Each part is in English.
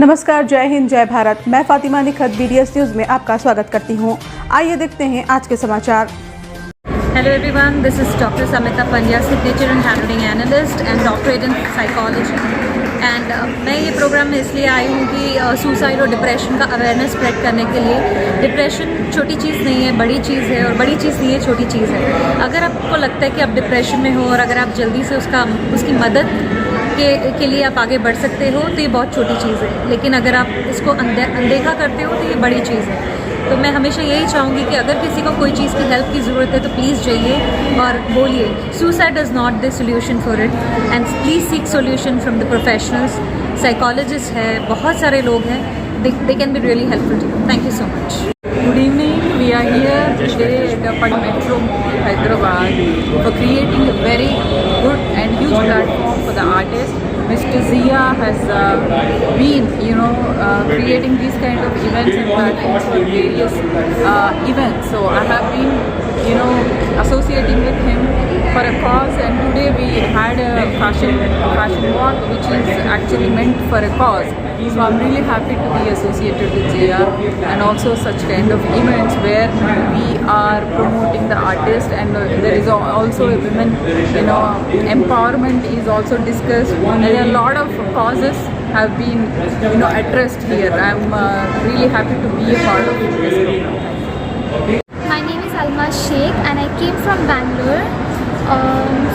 नमस्कार, जय हिंद, जय भारत। मैं फातिमा निखत BDS न्यूज़ में आपका स्वागत करती हूं। आइए देखते हैं आज के समाचार। Hello everyone, this is Dr. Samita Pandya, Signature and Handling Analyst and Doctorate in Psychology. And मैं ये प्रोग्राम में इसलिए आई हूँ कि सुसाइड और डिप्रेशन का अवेयरनेस स्प्रेड करने के लिए। डिप्रेशन छोटी चीज़ नहीं है, बड़ी चीज़ है, और बड़ी चीज़ नहीं है, छोटी चीज़ है। अगर आपको लगता है कि आप डिप्रेशन में हो और अगर आप जल्दी से उसकी मदद के लिए आप आगे बढ़ सकते हो तो ये बहुत छोटी चीज़ है, लेकिन अगर आप इसको अनदेखा करते हो तो ये बड़ी चीज़ है। तो मैं हमेशा यही चाहूँगी कि अगर किसी को कोई चीज़ की हेल्प की ज़रूरत है तो प्लीज़ जाइए और बोलिए। Suicide is not the solution for it, and please seek solution from the professionals. Psychologist है, बहुत सारे लोग हैं, they can be really helpful to you. Thank you so much. Good evening. We are here today at the Padma Metro Mall, Hyderabad, for creating a very good and huge platform for the artist. Mr. Zia has been, creating these kind of events and platforms for various events. So I have been, associating with him for a cause, and today we had a fashion walk, which is actually meant for a cause. So I'm really happy to be associated with Zia, and also such kind of events where we are promoting the artist, and there is also a women, empowerment is also discussed, and a lot of causes have been, addressed here. I'm really happy to be a part of this program. My name is Alma Sheikh and I came from Bangalore.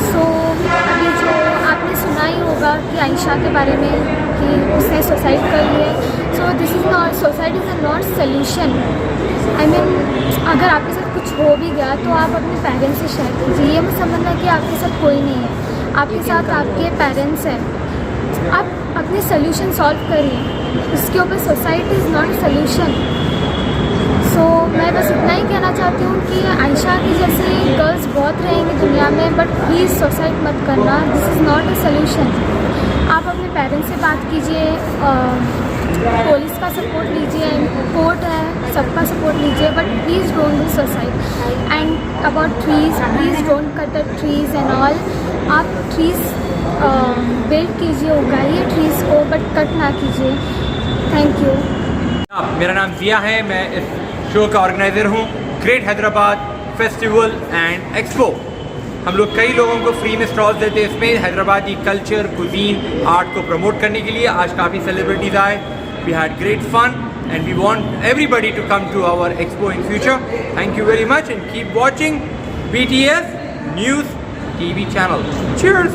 So अभी जो आपने सुना ही होगा कि आयशा के बारे में कि उसने सुसाइड कर लिया। So this is not, suicide is not solution. I mean, अगर आपके साथ कुछ हो भी गया तो आप अपने पेरेंट्स से शेयर कीजिए। ये मत समझना कि आपके साथ कोई नहीं है, आपके साथ आपके पेरेंट्स हैं। आप अपने सोल्यूशन सॉल्व करिए, उसके ऊपर सुसाइड इज़ नॉट सोल्यूशन। सो मैं बस इतना ही कहना चाहती हूँ कि आयशा की जैसी गर्ल्स बहुत रहेंगी दुनिया में, बट प्लीज़ सुसाइड मत करना। This is not a solution. आप अपने पेरेंट्स से बात कीजिए, पुलिस का सपोर्ट लीजिए, कोर्ट है, सबका सपोर्ट लीजिए, but please don't do suicide. And about trees, please don't cut the trees and all. आप ट्रीज़ बिल्ड कीजिए, उगाइए ट्रीज़ को, बट कट ना कीजिए। Thank you. मेरा नाम जिया है, मैं इस शो का ऑर्गेनाइज़र हूँ, great Hyderabad festival and expo. हम लोग कई लोगों को फ्री में स्टॉल्स देते हैं इसमें हैदराबादी कल्चर, कुजीन, आर्ट को प्रमोट करने के लिए। आज काफ़ी सेलिब्रिटीज़ आए, we had great fun and we want everybody to come to our expo in future. Thank you very much and keep watching BTS news TV channel. Cheers!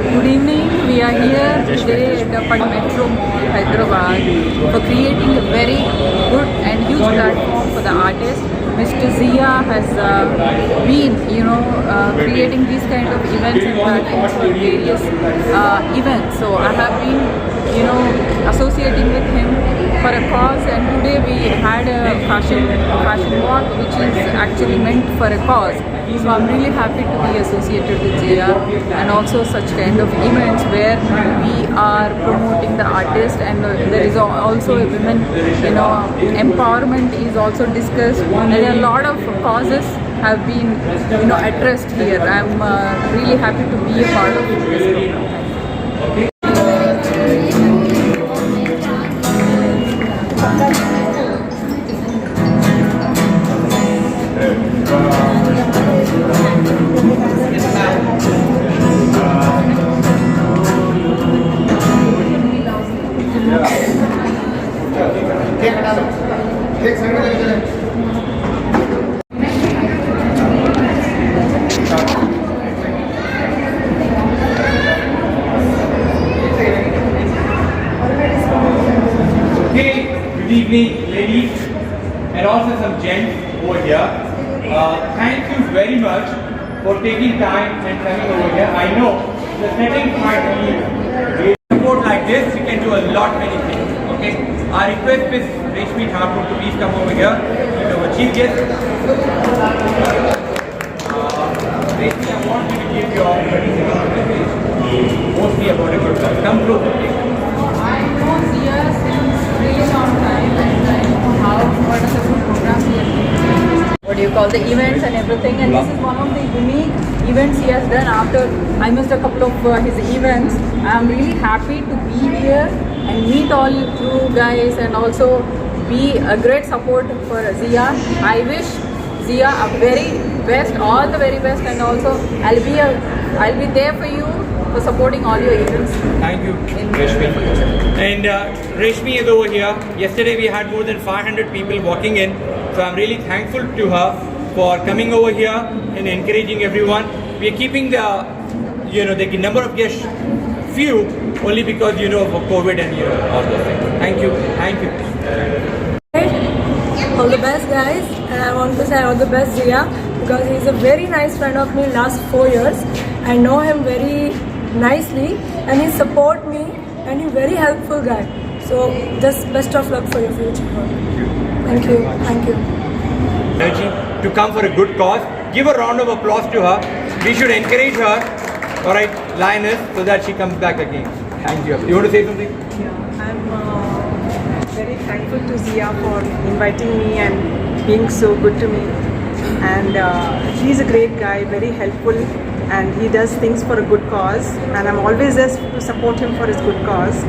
Good evening. We are here today at the Padma Metro Mall, Hyderabad, for creating a very good and huge platform for the artist. Mr. Zia has been, creating these kind of events and platforms for various events. So I have been, associating with him for a cause, and today we had a fashion walk, which is actually meant for a cause. So I'm really happy to be associated with Zia, and also such kind of events where we are promoting the artist, and there is also a women, empowerment is also discussed, and a lot of causes have been, addressed here. I'm really happy to be a part of this program. Good evening, ladies, and also some gents over here. Thank you very much for taking time and coming over here. I know the setting might be with support like this, you can do a lot many things. Okay, our request is Reshmi Thakur to please come over here. She's our chief guest. Reshmi, I want you to give your 30 seconds message, mostly about a good time. Come closer, please. I know Zia since really long time, and I know what is a good program he has been. What do you call the events and everything, and this is one of the unique events he has done. After I missed a couple of his events, I am really happy to be here and meet all you guys and also be a great support for Zia. I wish Zia a very best, all the very best, and also I'll be there for you for supporting all your events. Thank you, Reshmi. And Reshmi is over here. Yesterday we had more than 500 people walking in, so I'm really thankful to her for coming over here and encouraging everyone. We are keeping the the number of guests few only because of COVID and all those things. Thank you. All the best, guys, and I want to say all the best Zia because he's a very nice friend of me last 4 years. I know him very nicely and he support me and he's very helpful guy. So just best of luck for your future. Thank you. Energy to come for a good cause. Give a round of applause to her. We should encourage her. All right, Lioness, so that she comes back again. Thank you. You want to say something? Yeah, I'm very thankful to Zia for inviting me and being so good to me. And he's a great guy, very helpful, and he does things for a good cause. And I'm always there to support him for his good cause.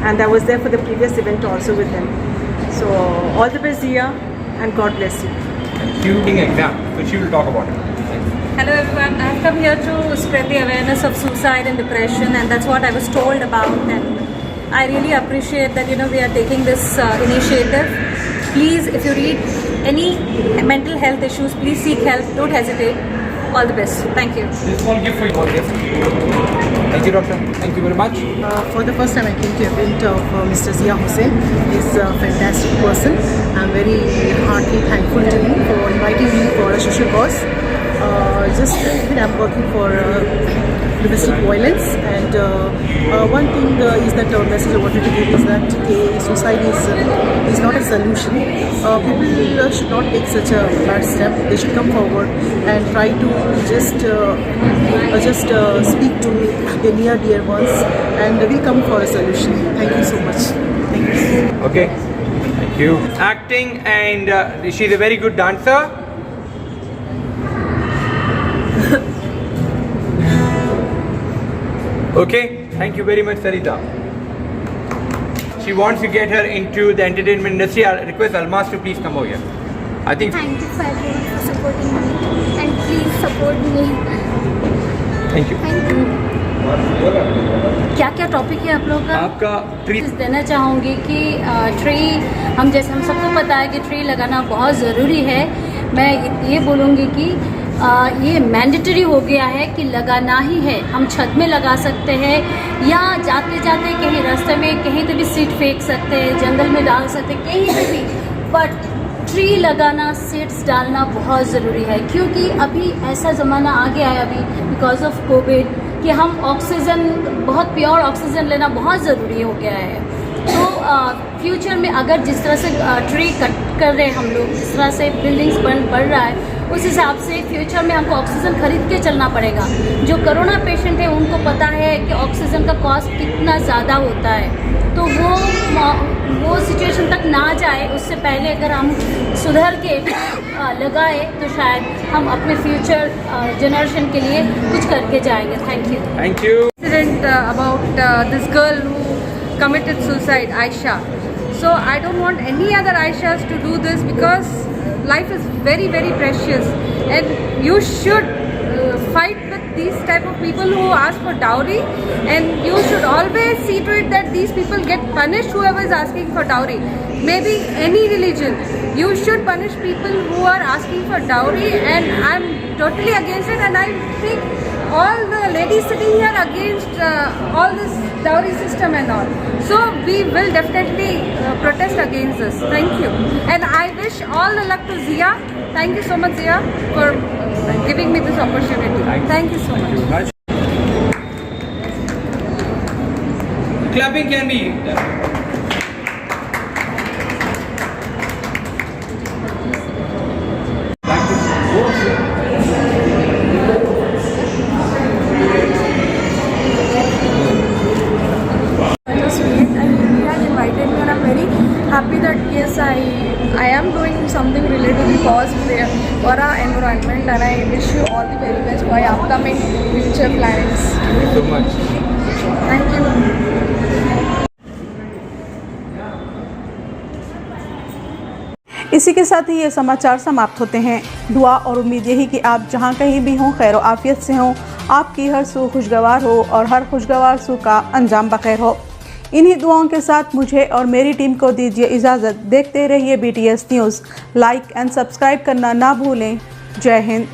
And I was there for the previous event also with him. So all the best, Zia, and God bless you. Thank you. Exam, so she will talk about it. Hello everyone, I have come here to spread the awareness of suicide and depression, and that's what I was told about, and I really appreciate that we are taking this initiative. Please, if you read any mental health issues, please seek help, don't hesitate. All the best. Thank you. This small gift for you. Thank you, doctor. Thank you very much. For the first time I came to an event of Mr. Zia Hussain. He's a fantastic person. I'm very heartily thankful to him for inviting me for a social cause. I'm working for domestic violence, and one thing is that our message I wanted to give is that suicide is not a solution. People should not take such a bad step. They should come forward and try to just speak to their near dear ones, and we'll come for a solution. Thank you so much. Thank you. Okay. Thank you. Acting, and she's a very good dancer. Okay, thank you very much, Sarita. She wants to get her into the entertainment industry. I'll request Almas to please come over here. I think. Thank you for everyone for supporting me and please support me. Thank you. Thank you. क्या क्या topic है आप लोगों का? आपका tree देना चाहूँगी कि ट्री हम सबको पता है कि ट्री लगाना बहुत ज़रूरी है. मैं ये बोलूँगी कि ये मैंडेटरी हो गया है कि लगाना ही है. हम छत में लगा सकते हैं या जाते जाते कहीं रास्ते में कहीं पे भी सीड फेंक सकते हैं, जंगल में डाल सकते हैं, कहीं पे भी. बट ट्री लगाना, सीड्स डालना बहुत ज़रूरी है क्योंकि अभी ऐसा ज़माना आ गया है अभी बिकॉज ऑफ कोविड कि हम ऑक्सीजन, बहुत प्योर ऑक्सीजन लेना बहुत ज़रूरी हो गया है. तो फ्यूचर में अगर जिस तरह से ट्री कट कर रहे हैं हम लोग, जिस तरह से बिल्डिंग्स बढ़ रहा है, उस हिसाब से फ्यूचर में हमको ऑक्सीजन खरीद के चलना पड़ेगा. जो कोरोना पेशेंट है उनको पता है कि ऑक्सीजन का कॉस्ट कितना ज़्यादा होता है. तो वो सिचुएशन तक ना जाए उससे पहले अगर हम सुधर के लगाए तो शायद हम अपने फ्यूचर जनरेशन के लिए कुछ करके जाएंगे. Thank you. Incident about this girl who committed suicide, Aisha. So I don't want any other Aishas to do this because life is very, very precious, and you should fight with these type of people who ask for dowry, and you should always see to it that these people get punished, whoever is asking for dowry. Maybe any religion, you should punish people who are asking for dowry, and I'm totally against it, and I think all the ladies sitting here against all this dowry system and all. So we will definitely protest against this. Thank you. And I wish all the luck to Zia. Thank you so much, Zia, for giving me this opportunity. Thank you so much. Clapping can be done. Happy that yes, I am doing something related to cause for our environment, and I wish you all the very best for your upcoming future plans. Thank you so much. Thank you. इसी के साथ ही ये समाचार समाप्त होते हैं। दुआ और उम्मीद यही कि आप जहां कहीं भी हों खैर आफियत से हों, आपकी हर सू खुशगवार हो और हर खुशगवार सू का अंजाम बखैर हो। इन्हीं दुआओं के साथ मुझे और मेरी टीम को दीजिए इजाज़त। देखते रहिए BTS news. Like and subscribe करना ना भूलें। जय हिंद।